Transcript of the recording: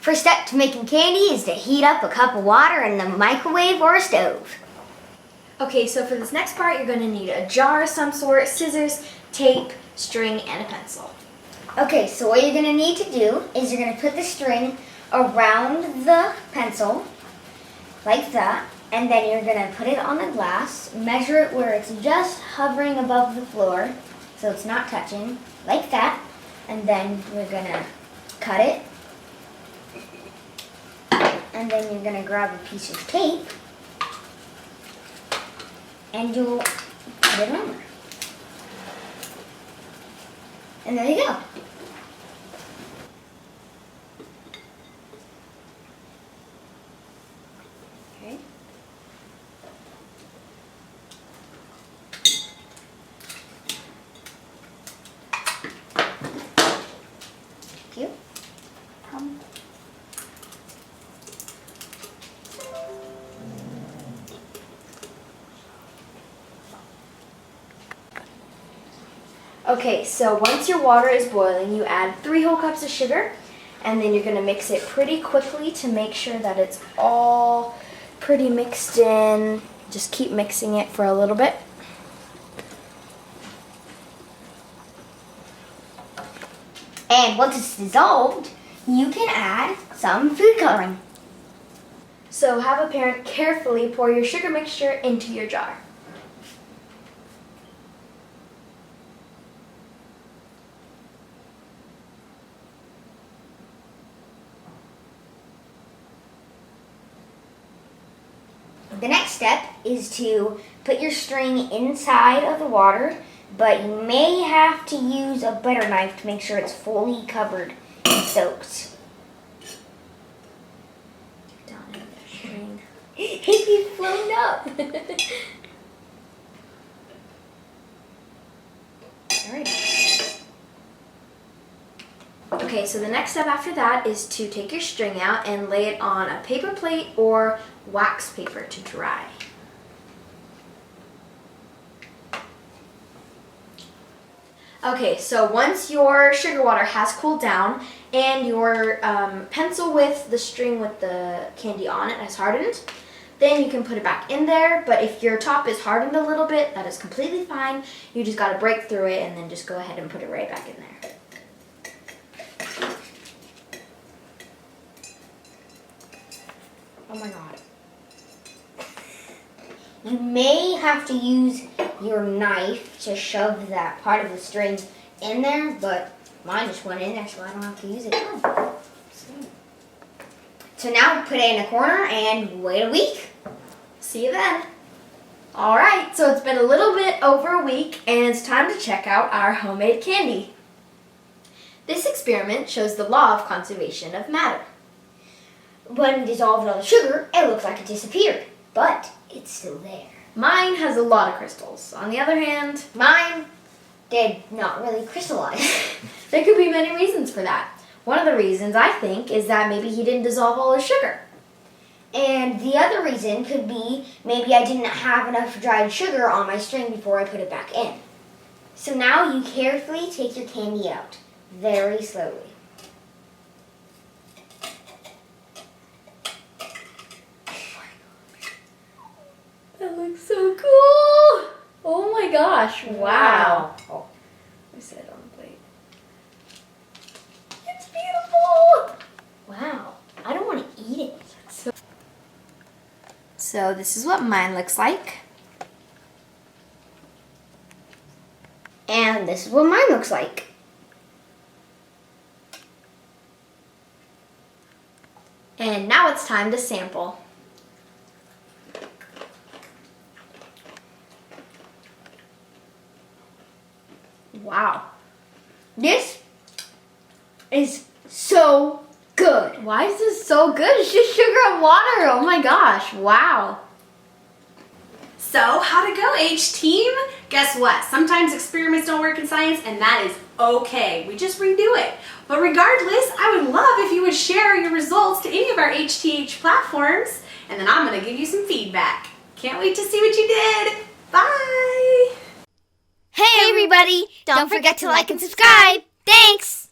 First step to making candy is to heat up a cup of water in the microwave or a stove. Okay, so for this next part, you're going to need a jar of some sort, scissors, tape, string, and a pencil. Okay, so what you're going to need to do is you're going to put the string around the pencil, like that, and then you're going to put it on the glass, measure it where it's just hovering above the floor, so it's not touching, like that, and then you're going to cut it, and then you're going to grab a piece of tape, and you'll put it on there. And there you go. Okay. Thank you. Okay, so once your water is boiling, you add 3 whole cups of sugar, and then you're going to mix it pretty quickly to make sure that it's all pretty mixed in. Just keep mixing it for a little bit. And once it's dissolved, you can add some food coloring. So have a parent carefully pour your sugar mixture into your jar. The next step is to put your string inside of the water, but you may have to use a butter knife to make sure it's fully covered and soaked. Down in the string. He's flown up. Alright. Okay, so the next step after that is to take your string out and lay it on a paper plate or wax paper to dry. Okay, so once your sugar water has cooled down and your pencil with the string with the candy on it has hardened, then you can put it back in there. But if your top is hardened a little bit, that is completely fine. You just got to break through it and then just go ahead and put it right back in there. Oh my god. You may have to use your knife to shove that part of the string in there, but mine just went in there so I don't have to use it. So now put it in a corner and wait a week. See you then. Alright, so it's been a little bit over a week and it's time to check out our homemade candy. This experiment shows the law of conservation of matter. When we dissolved all the sugar, it looks like it disappeared, but it's still there. Mine has a lot of crystals. On the other hand, Mine did not really crystallize. there could be many reasons for that. One of the reasons, I think, is that maybe he didn't dissolve all his sugar. And the other reason could be maybe I didn't have enough dried sugar on my string before I put it back in. So now you carefully take your candy out, very slowly. That looks so cool! Oh my gosh, wow. Oh. I set it on the plate. It's beautiful! Wow. I don't want to eat it. So this is what mine looks like. And this is what mine looks like. And now it's time to sample. Wow. This is so good. Why is this so good? It's just sugar and water. Oh my gosh. Wow. So, how'd it go, H-Team? Guess what? Sometimes experiments don't work in science, and that is okay. We just redo it. But regardless, I would love if you would share your results to any of our HTH platforms, and then I'm going to give you some feedback. Can't wait to see what you did. Bye! Hey everybody, don't forget to like and subscribe. Thanks.